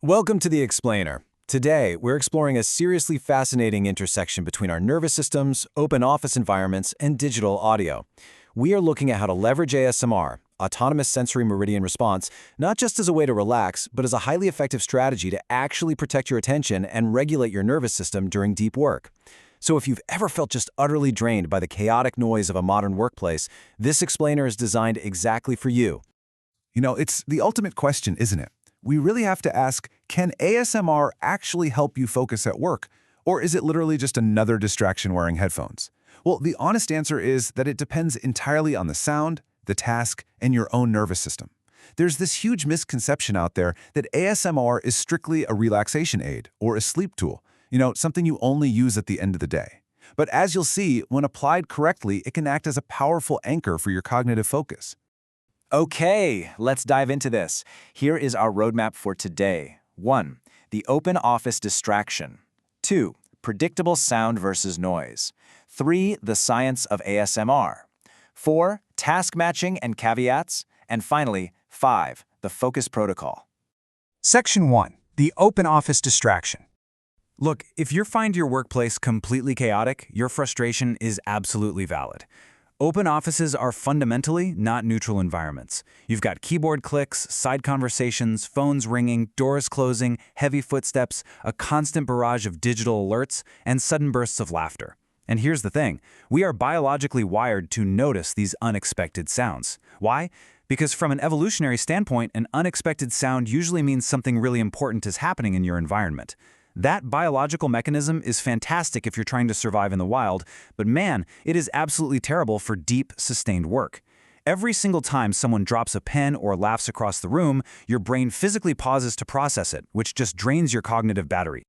Welcome to The Explainer. Today, we're exploring a seriously fascinating intersection between our nervous systems, open office environments, and digital audio. We are looking at how to leverage ASMR, autonomous sensory meridian response, not just as a way to relax, but as a highly effective strategy to actually protect your attention and regulate your nervous system during deep work. So if you've ever felt just utterly drained by the chaotic noise of a modern workplace, this explainer is designed exactly for you. It's the ultimate question, isn't it? We really have to ask, can ASMR actually help you focus at work? Or is it literally just another distraction wearing headphones? Well, the honest answer is that it depends entirely on the sound, the task, and your own nervous system. There's this huge misconception out there that ASMR is strictly a relaxation aid or a sleep tool, something you only use at the end of the day. But as you'll see, when applied correctly, it can act as a powerful anchor for your cognitive focus. Okay, let's dive into this. Here is our roadmap for today. 1. The open office distraction. 2. Predictable sound versus noise. 3. The science of ASMR. 4. Task matching and caveats. And finally, 5. The focus protocol. Section 1. The open office distraction. Look, if you find your workplace completely chaotic, your frustration is absolutely valid. Open offices are fundamentally not neutral environments. You've got keyboard clicks, side conversations, phones ringing, doors closing, heavy footsteps, a constant barrage of digital alerts, and sudden bursts of laughter. And here's the thing, we are biologically wired to notice these unexpected sounds. Why? Because from an evolutionary standpoint, an unexpected sound usually means something really important is happening in your environment. That biological mechanism is fantastic if you're trying to survive in the wild, but man, it is absolutely terrible for deep, sustained work. Every single time someone drops a pen or laughs across the room, your brain physically pauses to process it, which just drains your cognitive battery.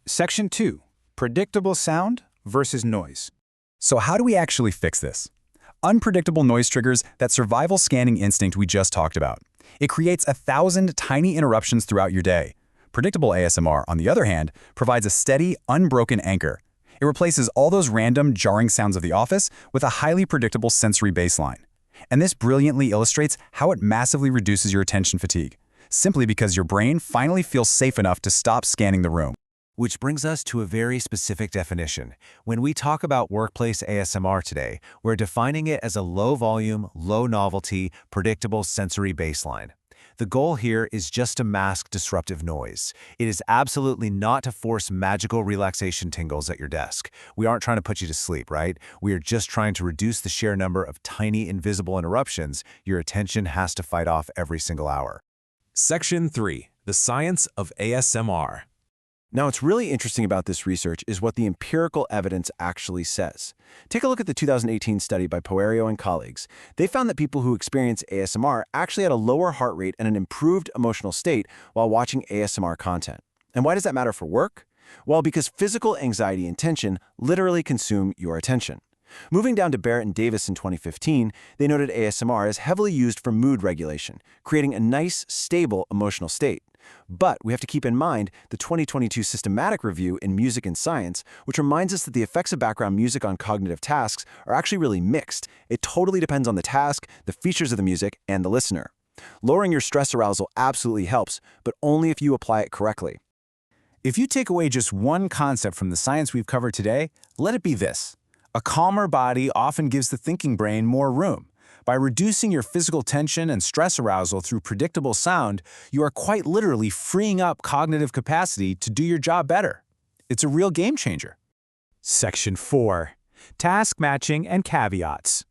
Section 2. Predictable sound versus noise. So how do we actually fix this? Unpredictable noise triggers that survival scanning instinct we just talked about. It creates 1,000 tiny interruptions throughout your day. Predictable ASMR, on the other hand, provides a steady, unbroken anchor. It replaces all those random, jarring sounds of the office with a highly predictable sensory baseline. And this brilliantly illustrates how it massively reduces your attention fatigue, simply because your brain finally feels safe enough to stop scanning the room. Which brings us to a very specific definition. When we talk about workplace ASMR today, we're defining it as a low-volume, low-novelty, predictable sensory baseline. The goal here is just to mask disruptive noise. It is absolutely not to force magical relaxation tingles at your desk. We aren't trying to put you to sleep, right? We are just trying to reduce the sheer number of tiny invisible interruptions your attention has to fight off every single hour. Section 3. The science of ASMR. Now, what's really interesting about this research is what the empirical evidence actually says. Take a look at the 2018 study by Poerio and colleagues. They found that people who experience ASMR actually had a lower heart rate and an improved emotional state while watching ASMR content. And why does that matter for work? Well, because physical anxiety and tension literally consume your attention. Moving down to Barrett and Davis in 2015, they noted ASMR as heavily used for mood regulation, creating a nice, stable emotional state. But we have to keep in mind the 2022 systematic review in Music and Science, which reminds us that the effects of background music on cognitive tasks are actually really mixed. It totally depends on the task, the features of the music, and the listener. Lowering your stress arousal absolutely helps, but only if you apply it correctly. If you take away just one concept from the science we've covered today, let it be this. A calmer body often gives the thinking brain more room. By reducing your physical tension and stress arousal through predictable sound, you are quite literally freeing up cognitive capacity to do your job better. It's a real game changer. Section 4. Task matching and caveats.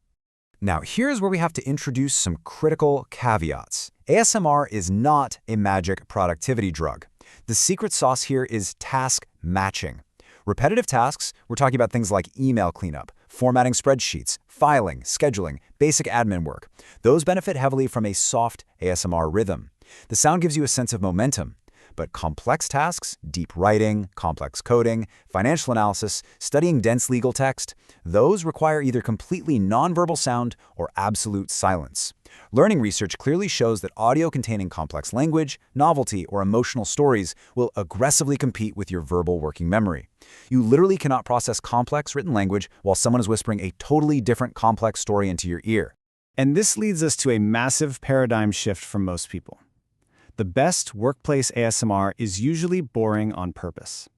Now, here's where we have to introduce some critical caveats. ASMR is not a magic productivity drug. The secret sauce here is task matching. Repetitive tasks, we're talking about things like email cleanup, formatting spreadsheets, filing, scheduling, basic admin work. Those benefit heavily from a soft ASMR rhythm. The sound gives you a sense of momentum. But complex tasks, deep writing, complex coding, financial analysis, studying dense legal text, those require either completely nonverbal sound or absolute silence. Learning research clearly shows that audio containing complex language, novelty, or emotional stories will aggressively compete with your verbal working memory. You literally cannot process complex written language while someone is whispering a totally different complex story into your ear. And this leads us to a massive paradigm shift for most people. The best workplace ASMR is usually boring on purpose.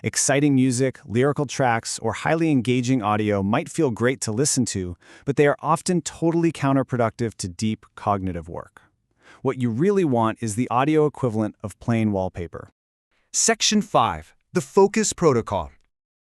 Exciting music, lyrical tracks, or highly engaging audio might feel great to listen to, but they are often totally counterproductive to deep cognitive work. What you really want is the audio equivalent of plain wallpaper. Section 5. The Focus Protocol.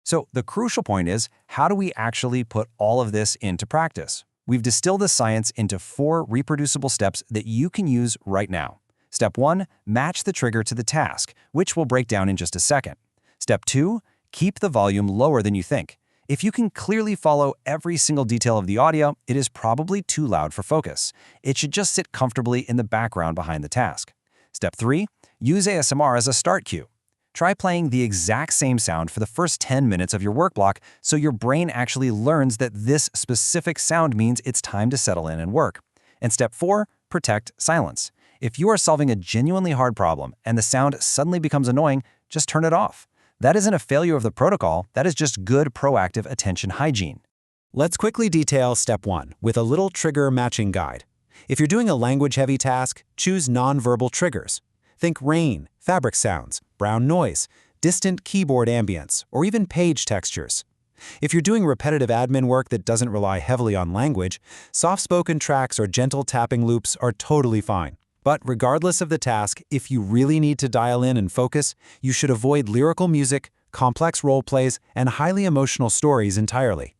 So the crucial point is, how do we actually put all of this into practice? We've distilled the science into 4 reproducible steps that you can use right now. Step 1, match the trigger to the task, which we'll break down in just a second. Step 2, keep the volume lower than you think. If you can clearly follow every single detail of the audio, it is probably too loud for focus. It should just sit comfortably in the background behind the task. Step 3, use ASMR as a start cue. Try playing the exact same sound for the first 10 minutes of your work block so your brain actually learns that this specific sound means it's time to settle in and work. And step 4, protect silence. If you are solving a genuinely hard problem and the sound suddenly becomes annoying, just turn it off. That isn't a failure of the protocol, that is just good proactive attention hygiene. Let's quickly detail step 1 with a little trigger matching guide. If you're doing a language-heavy task, choose non-verbal triggers. Think rain, fabric sounds, brown noise, distant keyboard ambience, or even page textures. If you're doing repetitive admin work that doesn't rely heavily on language, soft-spoken tracks or gentle tapping loops are totally fine. But regardless of the task, if you really need to dial in and focus, you should avoid lyrical music, complex role plays, and highly emotional stories entirely.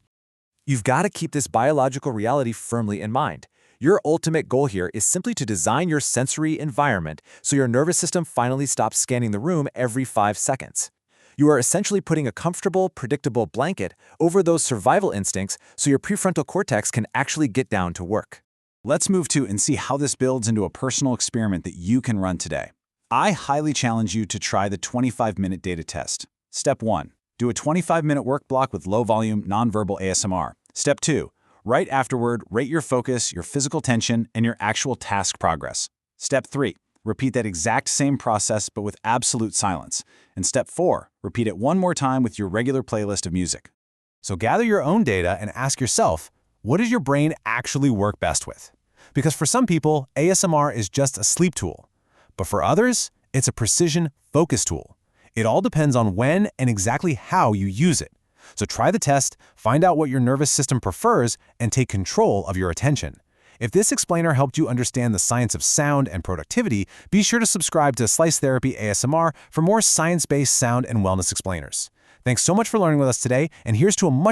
You've got to keep this biological reality firmly in mind. Your ultimate goal here is simply to design your sensory environment so your nervous system finally stops scanning the room every 5 seconds. You are essentially putting a comfortable, predictable blanket over those survival instincts so your prefrontal cortex can actually get down to work. Let's move to and see how this builds into a personal experiment that you can run today. I highly challenge you to try the 25-minute data test. Step 1, do a 25-minute work block with low-volume, nonverbal ASMR. Step 2, right afterward, rate your focus, your physical tension, and your actual task progress. Step 3, repeat that exact same process but with absolute silence. And step 4, repeat it one more time with your regular playlist of music. So gather your own data and ask yourself, what does your brain actually work best with? Because for some people, ASMR is just a sleep tool. But for others, it's a precision focus tool. It all depends on when and exactly how you use it. So try the test, find out what your nervous system prefers, and take control of your attention. If this explainer helped you understand the science of sound and productivity, be sure to subscribe to Slice Therapy ASMR for more science-based sound and wellness explainers. Thanks so much for learning with us today, and here's to a much